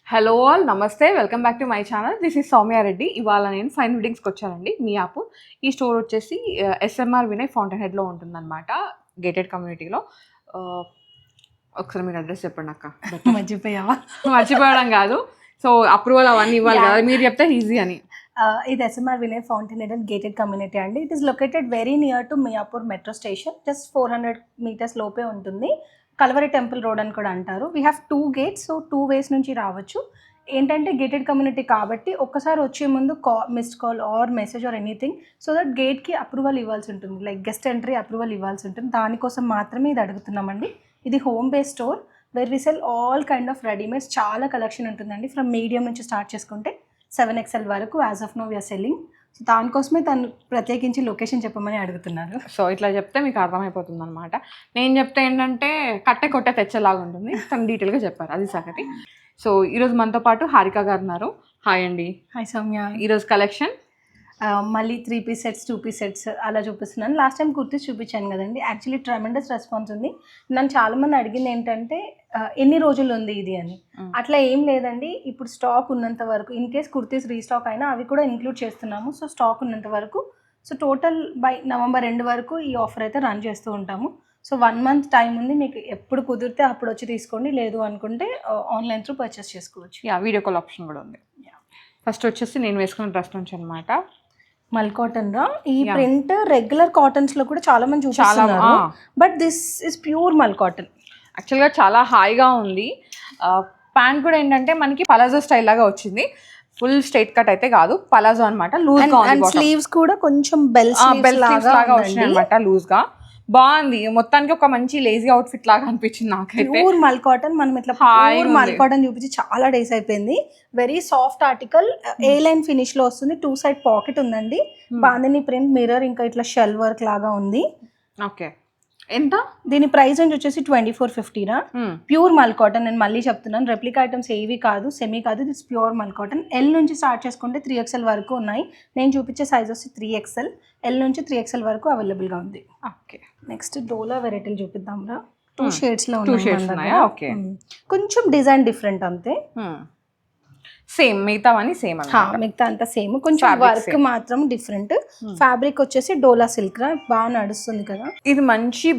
Hello all నమస్తే, welcome back to my channel. This is Soumya Reddy. ఇవాళ నేను ఫైన్ వెడ్డింగ్స్కి వచ్చానండి. మియాపూర్. ఈ స్టోర్ వచ్చేసి ఎస్ఎంఆర్ వినయ్ ఫౌంటైన్ హెడ్లో ఉంటుందన్నమాట, గేటెడ్ కమ్యూనిటీలో. ఒకసారి మీరు అడ్రస్ చెప్పండి అక్క. మర్చిపోయావా? మర్చిపోవడం కాదు, సో అప్రూవల్ అవన్నీ ఇవ్వాలి కదా, మీరు చెప్తే ఈజీ అని. ఇది SMR Vinay fountain head and gated community అండి. It is located very near to Miyapur metro station. Just 400 meters లోపే ఉంటుంది. కల్వరి టెంపుల్ రోడ్ అని కూడా అంటారు. We have 2 gates, so 2 ways నుంచి రావచ్చు. ఏంటంటే గేటెడ్ కమ్యూనిటీ కాబట్టి ఒక్కసారి వచ్చే ముందు missed call or message or anything, so that గేట్కి అప్రూవల్ ఇవ్వాల్సి ఉంటుంది, లైక్ గెస్ట్ ఎంట్రీ అప్రూవల్ ఇవ్వాల్సి ఉంటుంది. దానికోసం మాత్రమే ఇది అడుగుతున్నామండి. ఇది home based store where we sell all kind of readymades. చాలా కలెక్షన్ ఉంటుందండి. ఫ్రమ్ మీడియం నుంచి స్టార్ట్ చేసుకుంటే 7XL వరకు as of now we're selling. So దానికోసమే తను ప్రత్యేకించి లొకేషన్ చెప్పమని అడుగుతున్నారు. సో ఇట్లా చెప్తే మీకు అర్థమైపోతుంది అనమాట. నేను చెప్తే ఏంటంటే కట్టె కొట్టే తెచ్చేలాగా ఉంటుంది, తను డీటెయిల్గా చెప్పారు, అది సంగతి. సో ఈరోజు మనతో పాటు హారిక గారు ఉన్నారు. హాయ్ అండి. హాయ్ సౌమ్య. ఈరోజు కలెక్షన్ మళ్ళీ 3-piece sets 2-piece sets అలా చూపిస్తున్నాను. లాస్ట్ టైం కుర్తీస్ చూపించాను కదండి. యాక్చువల్లీ ట్రెమెండస్ రెస్పాన్స్ ఉంది. నన్ను చాలామంది అడిగింది ఏంటంటే ఎన్ని రోజులు ఉంది ఇది అని. అట్లా ఏం లేదండి, ఇప్పుడు స్టాక్ ఉన్నంత వరకు. ఇన్ కేస్ కుర్తీస్ రీస్టాక్ అయినా అవి కూడా ఇంక్లూడ్ చేస్తున్నాము. సో స్టాక్ ఉన్నంత వరకు. సో టోటల్ బై నవంబర్ 2 వరకు ఈ ఆఫర్ అయితే రన్ చేస్తూ ఉంటాము. సో 1 month టైం ఉంది. మీకు ఎప్పుడు కుదిరితే అప్పుడు వచ్చి తీసుకోండి, లేదు అనుకుంటే ఆన్లైన్ త్రూ పర్చేస్ చేసుకోవచ్చు. వీడియో కాల్ ఆప్షన్ కూడా ఉంది. ఫస్ట్ వచ్చేసి నేను వేసుకున్న డ్రెస్ నుంచి అనమాట, మల్ కాటన్ రా. ఈ ప్రింట్ రెగ్యులర్ కాటన్స్ లో కూడా చాలా మంది చూపిస్తున్నారు, బట్ దిస్ ఇస్ ప్యూర్ మల్ కాటన్. యాక్చువల్గా చాలా హాయిగా ఉంది. ప్యాంట్ కూడా ఏంటంటే మనకి పలాజో స్టైల్ లాగా వచ్చింది. ఫుల్ స్ట్రైట్ కట్ అయితే కాదు, పలాజో అనమాట. లూజ్ గా ఉంది. స్లీవ్స్ కూడా కొంచెం బెల్ స్లీవ్స్ లాగా వచ్చినాయి అనమాట, లూజ్ గా బాగుంది. మొత్తానికి ఒక మంచి లేజీ అవుట్ఫిట్ లాగా అనిపించింది నాకైతే. ప్యూర్ మల్ కాటన్. మనం ఇట్లా ప్యూర్ మల్ కాటన్ చూపించి చాలా డేస్ అయిపోయింది. Very soft article. A line finish లో వస్తుంది. 2 side పాకెట్ ఉందండి. బాందిని ప్రింట్ మిర్రర్, ఇంకా ఇట్లా షెల్ వర్క్ లాగా ఉంది. ఓకే, ఎంత? దీని ప్రైస్ రేంజ్ వచ్చేసి 2450 రా. ప్యూర్ మల్ కాటన్. నేను మళ్ళీ చెప్తున్నాను, రెప్లికా ఐటమ్స్ ఏవి కాదు, సెమీ కాదు, దిస్ ప్యూర్ మల్ కాటన్. ఎల్ నుంచి స్టార్ట్ చేసుకుంటే 3XL వరకు ఉన్నాయి. నేను చూపించే సైజ్ వచ్చి 3XL. ఎల్ నుంచి 3XL వరకు అవైలబుల్గా ఉంది. ఓకే, నెక్స్ట్ డోలా వెరైటీలు చూపిద్దాం రా. 2 shades లో ఉన్నాయి. ఓకే, కొంచెం డిజైన్ డిఫరెంట్ అంతే. సేమ్ మిగతావన్నీ సేమ్, మిగతా అంతా సేమ్, కొంచెం వర్క్ మాత్రం డిఫరెంట్. ఫ్యాబ్రిక్ వచ్చేసి డోలా సిల్క్ రా, బాగా నడుస్తుంది కదా. ఇది మంచి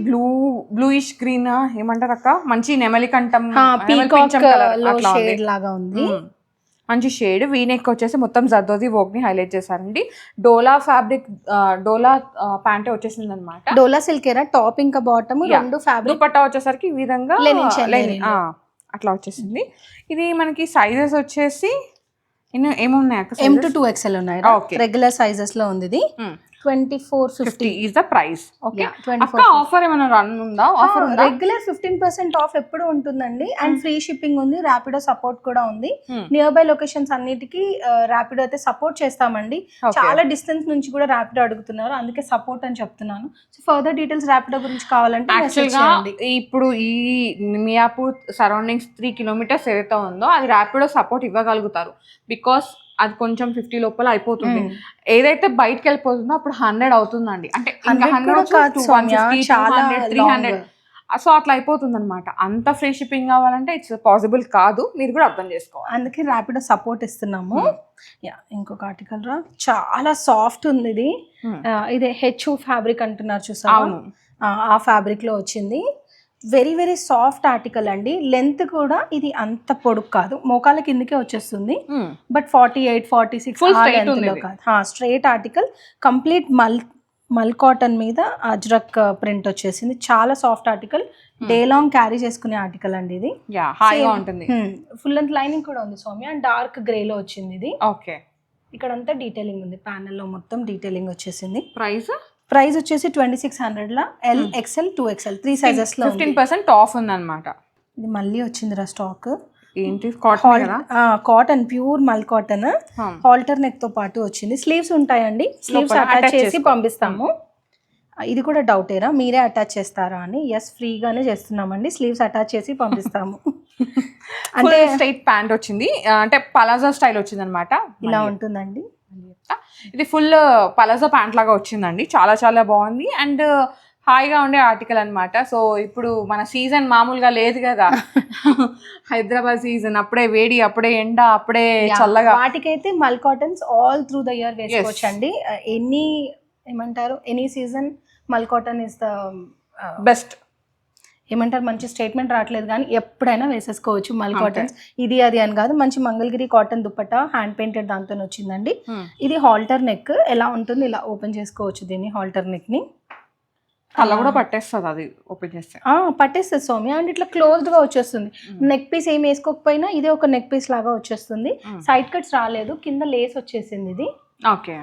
బ్లూయిష్ గ్రీన్ ఏమంటారు అక్క, మంచి నెమలి కంఠం షేడ్ లాగా ఉంది. మంచి షేడ్. వీనెక్ వచ్చేసి మొత్తం జర్దోజీ వర్క్ ని హైలైట్ చేశారండి. డోలా ఫ్యాబ్రిక్, డోలా ప్యాంటే వచ్చేసింది అనమాట. డోలా సిల్క్ ఏరా, టాప్ ఇంకా బాటమ్ రెండు. ఫ్యాబ్రిక్ దుపట్టా వచ్చేసరికి ఈ విధంగా అట్లా వచ్చేసింది. ఇది మనకి సైజెస్ వచ్చేసి ఏమున్నాయి అక్క? M to 2XL ఉన్నాయి. రెగ్యులర్ సైజెస్ లో ఉంది. ఇది 2450 is the price. Okay, అక్క ఆఫర్ ఏమైనా రన్ ఉందా? ఆఫర్ ఉందా? రెగ్యులర్ 15% ఆఫ్ ఎప్పుడు ఉంటుందండి. అండ్ ఫ్రీ షిప్పింగ్ ఉంది. ర్యాపిడో సపోర్ట్ కూడా ఉంది. నియర్ బై లొకేషన్స్ అన్నిటికీ ర్యాపిడో అయితే సపోర్ట్ చేస్తామండి. చాలా డిస్టెన్స్ నుంచి కూడా ర్యాపిడో అడుగుతున్నారు, అందుకే సపోర్ట్ అని చెప్తున్నాను. సో ఫర్దర్ డీటెయిల్స్ ర్యాపిడో గురించి కావాలంటే ఇప్పుడు ఈ మియాపూర్ సరౌండింగ్స్ 3 kilometers ఏదైతే ఉందో అది ర్యాపిడో సపోర్ట్ ఇవ్వగలుగుతారు. బికాస్ అది కొంచెం 50 లోపల అయిపోతుంది. ఏదైతే బయటకు వెళ్ళిపోతుందో అప్పుడు 100 అవుతుందండి. అంటే 300 సో అట్లా అయిపోతుంది అనమాట. అంత ఫ్రీ షిప్పింగ్ కావాలంటే ఇట్స్ పాసిబుల్ కాదు, మీరు కూడా అర్థం చేసుకోవాలి. అందుకే ర్యాపిడో సపోర్ట్ ఇస్తున్నాము. ఇంకొక ఆర్టికల్ రా, చాలా సాఫ్ట్ ఉంది ఇది. ఇది హెచ్ ఫ్యాబ్రిక్ అంటున్నారు చూసారు, ఆ ఫ్యాబ్రిక్ లో వచ్చింది. వెరీ వెరీ సాఫ్ట్ ఆర్టికల్ అండి. లెంత్ కూడా ఇది అంత పొడుగు కాదు, మోకాల కిందకే వచ్చేస్తుంది. బట్ 48-46 కాదు, స్ట్రైట్ ఆర్టికల్. కంప్లీట్ మల్ కాటన్ మీద అజ్రక్ ప్రింట్ వచ్చేసింది. చాలా soft article. Day long carry చేసుకునే ఆర్టికల్ అండి ఇది. ఫుల్ లెంత్ లైనింగ్ కూడా ఉంది సౌమ్య. అండ్ డార్క్ గ్రే లో వచ్చింది ఇది. ఓకే, ఇక్కడ అంతా డీటెయిలింగ్ ఉంది. ప్యానెల్ లో మొత్తం డీటెయిలింగ్ వచ్చేసింది. ప్రైస్ వచ్చేసి 2600 లా. L, XL, 2XL 3 సైజెస్ లో 15% ఆఫ్ ఉందన్నమాట. ఇది మళ్ళీ వచ్చిందిరా స్టాక్. ఏంటి? కాటన్, ప్యూర్ మల్ కాటన్. హాల్టర్ నెక్ తో పాటు వచ్చింది. స్లీవ్స్ ఉంటాయండి, స్లీవ్స్ అటాచ్ చేసి పంపిస్తాము. ఇది కూడా డౌటేరా, మీరే అటాచ్ చేస్తారా అని. ఎస్, ఫ్రీగానే చేస్తున్నామండి. స్లీవ్స్ అటాచ్ చేసి పంపిస్తాము. అంటే స్ట్రైట్ ప్యాంట్ వచ్చింది, అంటే పలాజో స్టైల్ వచ్చింది అనమాట. ఇలా ఉంటుందండి. ఇది ఫుల్ పలాజో ప్యాంట్ లాగా వచ్చిందండి. చాలా చాలా బాగుంది. అండ్ హాయిగా ఉండే ఆర్టికల్ అన్నమాట. సో ఇప్పుడు మన సీజన్ మామూలుగా లేదు కదా, హైదరాబాద్ సీజన్, అప్పుడే వేడి, అప్పుడే ఎండ, అప్పుడే చల్లగా. వాటికైతే మల్ cottons all through the year వేసుకోవచ్చు అండి. ఎనీ ఏమంటారు, ఎనీ సీజన్ మల్ కాటన్ ఇస్ ద బెస్ట్. ఏమంటారు, మంచి స్టేట్మెంట్ రావట్లేదు కానీ ఎప్పుడైనా వేసేసుకోవచ్చు మల్ కాటన్స్. ఇది అది అని కాదు, మంచి Mangalagiri cotton dupatta hand painted దాంతో వచ్చిందండి. ఇది హాల్టర్ నెక్ ఎలా ఉంటుంది, ఇలా ఓపెన్ చేసుకోవచ్చు దీన్ని, హాల్టర్ నెక్ ని. అలా కూడా పట్టేస్తుంది అది ఓపెన్ చేస్తే, పట్టేస్తుంది సౌమ్య. అండ్ ఇట్లా క్లోజ్డ్ గా వచ్చేస్తుంది. నెక్ పీస్ ఏం వేసుకోకపోయినా ఇదే ఒక నెక్ పీస్ లాగా వచ్చేస్తుంది. సైడ్ కట్స్ రాలేదు, కింద లేస్ వచ్చేసింది. ఇది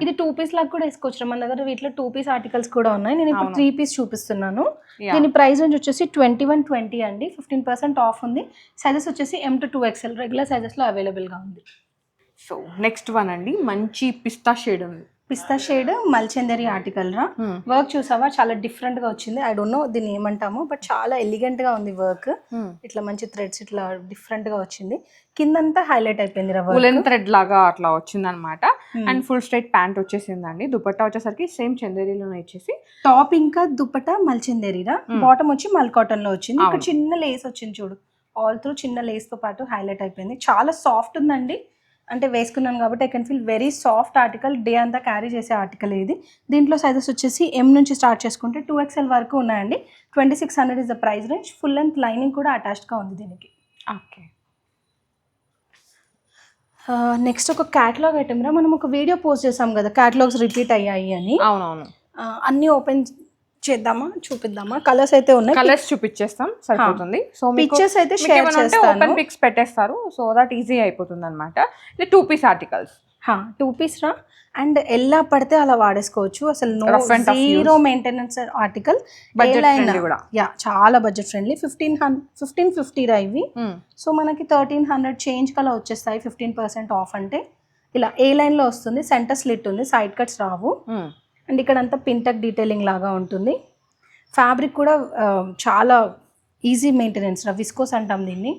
ఇది 2 పీస్ లాగా కూడా వేసుకోవచ్చు. మన దగ్గర వీటిలో 2 పీస్ ఆర్టికల్స్ కూడా ఉన్నాయి. నేను ఇప్పుడు 3 పీస్ చూపిస్తున్నాను. దీని ప్రైస్ రేంజ్ వచ్చేసి 2120 అండి. 15% ఆఫ్ ఉంది. సైజెస్ వచ్చేసి M to 2XL regular sizes లో అవైలబుల్ గా ఉంది. సో నెక్స్ట్ వన్ అండి, మంచి పిస్తా షేడ్ ఉంది. పిస్తా షేడ్ మల్చందరి ఆర్టికల్ రా. వర్క్ చూసావా, చాలా డిఫరెంట్ గా వచ్చింది. ఐ డోంట్ నో దీన్ని ఏమంటాము, బట్ చాలా ఎలిగెంట్ గా ఉంది వర్క్. ఇట్లా మంచి థ్రెడ్స్ ఇట్లా డిఫరెంట్ గా వచ్చింది. కిందంతా హైలైట్ అయిపోయింది, ఉలెన్ థ్రెడ్ లాగా అట్లా వచ్చింది అనమాట. అండ్ ఫుల్ స్ట్రైట్ ప్యాంట్ వచ్చేసిందండి. దుపట్టా వచ్చేసరికి సేమ్ చందేరీలోనే ఇచ్చేసి, టాప్ ఇంకా దుపట్టా మల్చందేరీరా, బాటమ్ వచ్చి మల్ కాటన్ లో వచ్చింది. ఇక్కడ చిన్న లేస్ వచ్చింది చూడు, ఆల్ త్రూ చిన్న లేస్ తో పాటు హైలైట్ అయిపోయింది. చాలా సాఫ్ట్ ఉందండి. అంటే వేసుకున్నాను కాబట్టి I can feel very soft article. Day అంతా క్యారీ చేసే ఆర్టికల్ ఇది. దీంట్లో సైజెస్ వచ్చేసి M నుంచి స్టార్ట్ చేసుకుంటే 2XL వరకు ఉన్నాయండి. 2600 is the price range. Full length lining కూడా అటాచ్డ్గా ఉంది దీనికి. ఓకే, నెక్స్ట్ ఒక క్యాటలాగ్ ఐటమ్ రా. మనం ఒక వీడియో పోస్ట్ చేసాం కదా, క్యాటలాగ్స్ రిపీట్ అయ్యాయి అని. అవునవును. అన్నీ ఓపెన్ చేద్దామా, చూపిద్దామా? కలర్స్ అయితే ఉన్నాయి, కలర్స్ చూపించేస్తాం సరిపోతుంది. సో పిక్చర్స్ అయితే షేర్ చేస్తాను, ఓపెన్ పిక్స్ పెట్టేస్తారు, సో దట్ ఈజీ అయిపోతుంది అనమాట. ఇది 2 పీస్ ఆర్టికల్స్. 2 పీస్ రా. అండ్ ఎలా పడితే అలా వాడేసుకోవచ్చు, అసలు జీరో మెయింటెనెన్స్ ఆర్టికల్. చాలా బడ్జెట్ ఫ్రెండ్లీ. 1550 రా ఇవి. సో మనకి 1300 చేంజ్ కలా వచ్చేస్తాయి. 15% ఆఫ్ అంటే ఇలా ఏ లైన్ లో వస్తుంది. సెంటర్ స్లిట్ ఉంది, సైడ్ కట్స్ రావు. అండ్ ఇక్కడ అంతా పింటక్ డీటెయిలింగ్ లాగా ఉంటుంది. ఫ్యాబ్రిక్ కూడా చాలా ఈజీ మెయింటెనెన్స్ రా. విస్కోస్ అంటాం దీన్ని,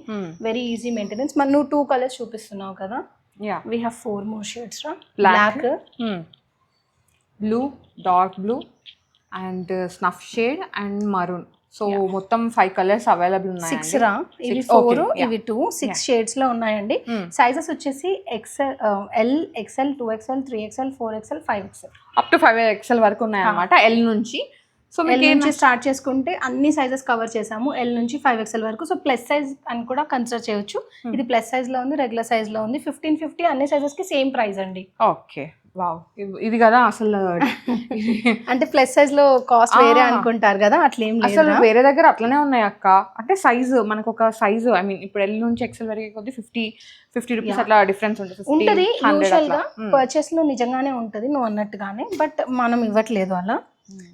వెరీ ఈజీ మెయింటెనెన్స్. మనం నువ్వు 2 కలర్స్ చూపిస్తున్నావు కదా. We have 4 more shades రా. Black, blue, dark blue and snuff shade and maroon. So మొత్తం 5 కలర్స్ అవైలబుల్ ఉన్నాయి. 6 రా. ఇవి 4, ఇవి 2, 6 షేడ్స్ లో ఉన్నాయండి. సైజెస్ వచ్చేసి XL, XL, 2XL, 3XL, 4XL, 5XL up to 5XL వరకు ఉన్నాయి అన్నమాట. L నుంచి. సో L నుంచి స్టార్ట్ చేసుకుంటే అన్ని సైజెస్ కవర్ చేసాము, L నుంచి 5XL వరకు. సో ప్లస్ సైజ్ అని కూడా కన్సిడర్ చేయొచ్చు. ఇది ప్లస్ సైజ్ లో ఉంది, రెగ్యులర్ సైజ్ లో ఉంది. 1550 అన్ని సైజెస్ కి సేమ్ ప్రైస్ అండి. Okay, wow. ఇది కదా అసలు అంటే ప్లస్ సైజ్ లో కాస్ట్ వేరే అనుకుంటారు కదా, అట్లేం లేదు. అసలు వేరే దగ్గర అట్లనే ఉన్నాయి అక్క. అంటే సైజు మనకు ఒక సైజు, ఐ మీన్ ఇప్పుడు L నుంచి XL వరకు కొద్ది 50 రూపీస్ అట్లా డిఫరెన్స్ ఉంటుంది. యూజువల్ గా పర్చేస్ లో నిజంగానే ఉంటుంది నువ్వు అన్నట్టుగానే, బట్ మనం ఇవ్వట్లేదు అలా.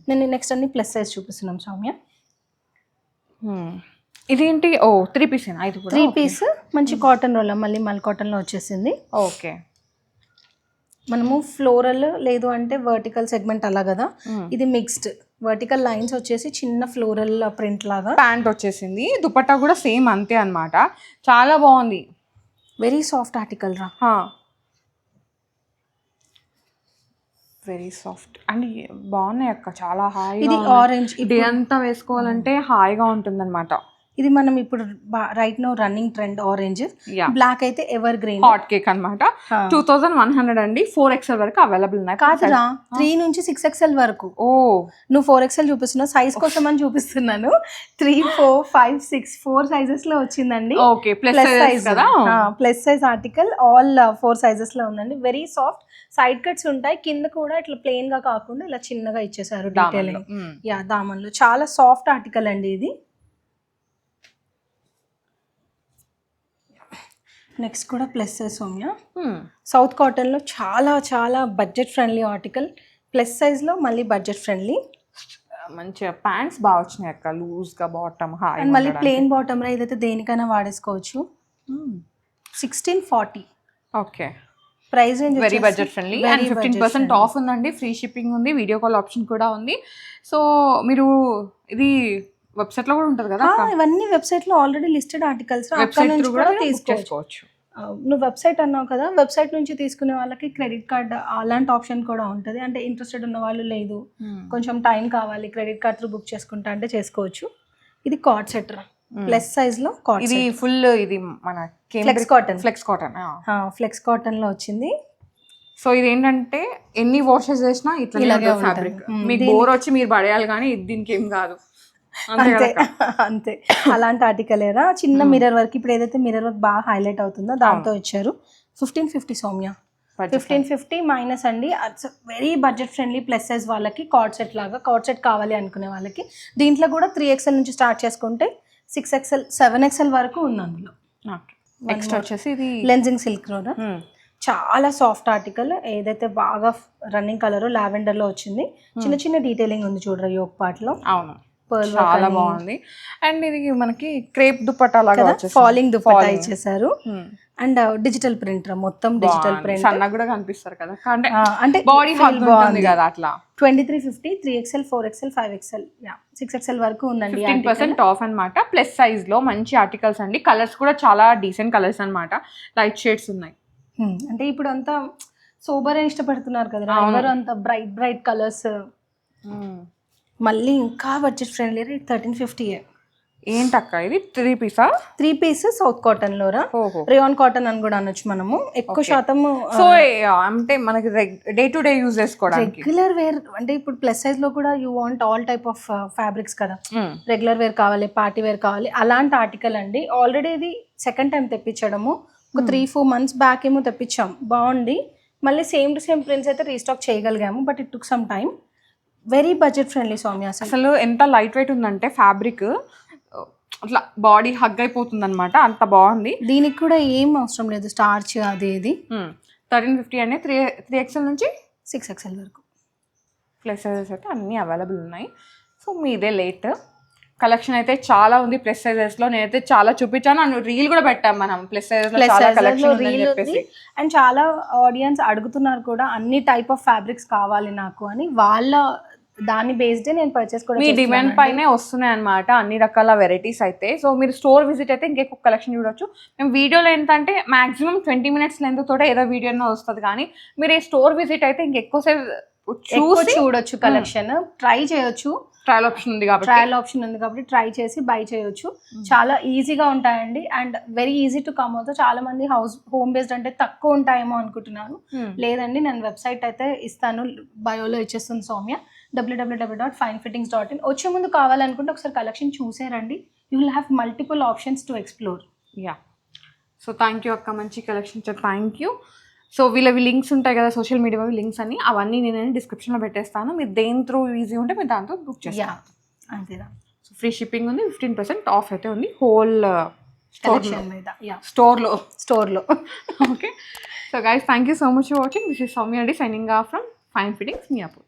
నేను నెక్స్ట్ అన్ని ప్లస్ సైజ్ చూపిస్తున్నాం సౌమ్య. ఇదేంటి? ఓ 3 పీస్. 3 పీస్ మంచి కాటన్ రోల్, మళ్ళీ మల్ కాటన్ లో వచ్చేసింది. ఓకే, మనము ఫ్లోరల్ లేదు అంటే వర్టికల్ సెగ్మెంట్ అలా కదా. ఇది మిక్స్డ్ వర్టికల్ లైన్స్ వచ్చేసి చిన్న ఫ్లోరల్ ప్రింట్ లాగా. ప్యాంట్ వచ్చేసింది, దుపట్టా కూడా సేమ్ అంతే అన్నమాట. చాలా బాగుంది, వెరీ సాఫ్ట్ ఆర్టికల్ రా. వెరీ సాఫ్ట్ అండ్ బాగున్నాయి అక్క, చాలా హాయిగా. ఇది ఆరెంజ్, డే అంతా వేసుకోవాలంటే హాయిగా ఉంటుంది అనమాట. ఇది మనం ఇప్పుడు right now running trend orange. Black అయితే ఎవర్ గ్రీన్ హాట్ కేక్ అనమాట. 2100 అండి. 4XL వరకు అవైలబుల్ ఉన్నాయి. కాదురా, 3 నుంచి 6XL వరకు. ఓ, నువ్వు 4XL చూపిస్తున్నావు, సైజ్ కోసం అని చూపిస్తున్నాను. 3, 4, 5, 6 4 సైజెస్ లో వచ్చిందండి. ఓకే, ప్లస్ సైజ్ కదా. Plus size article, all 4 sizes లో ఉందండి. Very soft. సైడ్ కట్స్ ఉంటాయి, కింద కూడా ఇట్లా ప్లెయిన్ గా కాకుండా ఇలా చిన్నగా ఇచ్చేసారు డీటెయిలింగ్. దామన్లో చాలా సాఫ్ట్ ఆర్టికల్ అండి ఇది. నెక్స్ట్ కూడా ప్లస్ సైజ్ సౌమ్య. సౌత్ కాటన్లో చాలా చాలా బడ్జెట్ ఫ్రెండ్లీ ఆర్టికల్. ప్లస్ సైజ్లో మళ్ళీ బడ్జెట్ ఫ్రెండ్లీ. మంచిగా ప్యాంట్స్ బాగా వచ్చినాయి అక్క, లూజ్గా బాటమ్. అండ్ మళ్ళీ ప్లెయిన్ బాటమ్ రా, ఇదైతే దేనికైనా వాడేసుకోవచ్చు. 1640. Okay, price range very budget friendly. And 15% of ఉందండి, ఫ్రీ షిప్పింగ్ ఉంది, వీడియో కాల్ ఆప్షన్ కూడా ఉంది. సో మీరు ఇది వెబ్సైట్ లో కూడా ఉంటుంది కదా. ఇవన్నీ వెబ్సైట్ లో ఆల్రెడీ లిస్టెడ్ ఆర్టికల్స్, వెబ్సైట్ కూడా తీసుకోవచ్చు. నువ్వు వెబ్సైట్ అన్నావు కదా, వెబ్సైట్ నుంచి తీసుకునే వాళ్ళకి క్రెడిట్ కార్డ్ అలాంటి ఆప్షన్ కూడా ఉంటుంది. అంటే ఇంట్రెస్టెడ్ ఉన్న వాళ్ళు లేదు కొంచెం టైం కావాలి క్రెడిట్ కార్డ్ త్రూ బుక్ చేసుకుంటా అంటే చేసుకోవచ్చు. ఇది కార్డ్ సెట్ ప్లస్ సైజ్ లో కార్డ్ ఇది ఫుల్ ఇది మన ఫ్లెక్స్ కాటన్ ఫ్లెక్స్ కాటన్ లో వచ్చింది. సో ఇది ఏంటంటే ఎన్ని వాషెస్ చేసినా ఇట్లాగే ఫ్యాబ్రిక్, మీకు బోర్ వచ్చి మీరు పడేయాలి కానీ దీనికి ఏం కాదు. అంతే అంతే అలాంటి ఆర్టికల్ ఏరా. చిన్న మిర్రర్ వర్క్, ఇప్పుడు ఏదైతే మిర్రర్ వర్క్ బాగా హైలైట్ అవుతుందో దాంతో ఇచ్చారు. 1550 సౌమ్య, 1550 మైనస్ అండి. Very budget friendly plus size వాళ్ళకి కార్డ్ సెట్ లాగా, కార్డ్ సెట్ కావాలి అనుకునే వాళ్ళకి. దీంట్లో కూడా 3XL నుంచి స్టార్ట్ చేసుకుంటే 6XL 7XL వరకు ఉంది అందులో. నెక్స్ట్ వచ్చేసి ఇది లెన్జింగ్ సిల్క్ రోడ్, చాలా సాఫ్ట్ ఆర్టికల్. ఏదైతే బాగా రన్నింగ్ కలర్ లావెండర్ లో వచ్చింది. చిన్న చిన్న డీటెయిలింగ్ ఉంది చూడరా యోక్ పార్ట్ లో. అవును చాలా బాగుంది. అండ్ ఇది మనకి క్రేప్ దుపట్టా లాగా ఫాలింగ్ దుపట్టా ఇచ్చేసారు. అండ్ డిజిటల్ ప్రింట్ మొత్తం డిజిటల్ ప్రింట్, సన్నగా కూడా కనిపిస్తారు కదా, అంటే బాడీ హగ్ ఉంటుంది కదా అట్లా. 2350 3XL 4XL 5XL 6XL వరకు ఉందండి. 15% ఆఫ్ అన్నమాట. ప్లస్ సైజ్ లో మంచి ఆర్టికల్స్ అండి. కలర్స్ కూడా చాలా డీసెంట్ కలర్స్ అన్నమాట, లైట్ షేడ్స్ ఉన్నాయి. అంటే ఇప్పుడు అంతా సోబర్ ఇష్టపడుతున్నారు కదా ఎవరు, అంత బ్రైట్ కలర్స్. మళ్ళీ ఇంకా బడ్జెట్ ఫ్రెండ్లీ 1350. ఏంటక్క ఇది 3 పీసా? 3 పీస్ సౌత్ కాటన్ లోరా, రేయాన్ కాటన్ అని కూడా అనొచ్చు మనము. ఎక్కువ శాతం సో అంటే మనకి డే టు డే యూజ్ చేసుకోవడానికి రెగ్యులర్ వేర్. అంటే ఇప్పుడు ప్లస్ సైజ్ లో కూడా you want all type of fabrics కదా, రెగ్యులర్ వేర్ కావాలి, పార్టీ వేర్ కావాలి, అలాంటి ఆర్టికల్ అండి. ఆల్రెడీ ఇది సెకండ్ టైం తెప్పించడము. ఒక 3-4 months బ్యాక్ ఏమో తెప్పించాం, బాగుంది. మళ్ళీ సేమ్ టు సేమ్ ప్రింట్స్ అయితే రీస్టాక్ చేయగలిగాము, but it took some time. Very budget friendly Soumya. అసలు ఎంత లైట్ వెయిట్ ఉందంటే ఫ్యాబ్రిక్ అట్లా బాడీ హగ్ అయిపోతుంది అనమాట, అంత బాగుంది. దీనికి కూడా ఏం అవసరం లేదు స్టార్చ్ అది ఇది. 1350 అంటే 3XL నుంచి 6XL వరకు ప్లస్ సైజెస్ అయితే అన్నీ అవైలబుల్ ఉన్నాయి. సో మీదే లేట్ కలెక్షన్ అయితే చాలా ఉంది ప్లస్ సైజెస్ లో. నేనైతే చాలా చూపించాను, అండ్ రీల్ కూడా పెట్టాం మనం ప్లస్ సైజెస్ లో చాలా కలెక్షన్ ఉందని చెప్పేసి. అండ్ చాలా ఆడియన్స్ అడుగుతున్నారు కూడా అన్ని టైప్ ఆఫ్ ఫ్యాబ్రిక్స్ కావాలి నాకు అని. వాళ్ళ దాన్ని బేస్డ్ నేను పర్చేస్ కూడా, మీ డిమాండ్ పైనే వస్తున్నాయి అనమాట అన్ని రకాల వెరైటీస్ అయితే. సో మీరు స్టోర్ విజిట్ అయితే ఇంకెక్కువ కలెక్షన్ చూడొచ్చు. మేము వీడియోలో ఏంటంటే మాక్సిమం 20 minutes లెంత్ తోటే ఏదో వీడియోనో వస్తుంది, కానీ మీరు ఈ స్టోర్ విజిట్ అయితే ఇంకెక్కువసేపు చూడొచ్చు, కలెక్షన్ ట్రై చేయొచ్చు. ట్రయల్ ఆప్షన్ ఉంది కాబట్టి ట్రై చేసి బై చేయొచ్చు. చాలా ఈజీగా ఉంటాయండి and very easy to come అవుతా. చాలా మంది హోమ్ బేస్డ్ అంటే తక్కువ ఉంటాయేమో అనుకుంటున్నాను. లేదండి, నేను వెబ్సైట్ అయితే ఇస్తాను, బయోలో ఇచ్చేస్తుంది సౌమ్య, www.finefittings.in. వచ్చే ముందు కావాలనుకుంటే ఒకసారి కలెక్షన్ చూసేరండి. You will have multiple options to explore. So thank you అక్క, మంచి కలెక్షన్ థ్యాంక్ యూ. సో వీళ్ళవి లింక్స్ ఉంటాయి కదా సోషల్ మీడియా లింక్స్ అన్ని, అవన్నీ నేను డిస్క్రిప్షన్లో పెట్టేస్తాను. మీరు దేని త్రూ ఈజీ ఉంటే మీరు దాంతో బుక్ చేస్తాను. అంతేనా? సో ఫ్రీ షిప్పింగ్ ఉంది, 15% ఆఫ్ అయితే ఉంది హోల్ కలెక్షన్ మీద స్టోర్లో. Okay, so guys thank you so much for watching. This is Soumya Reddy signing off from fine fittings, Miyapur.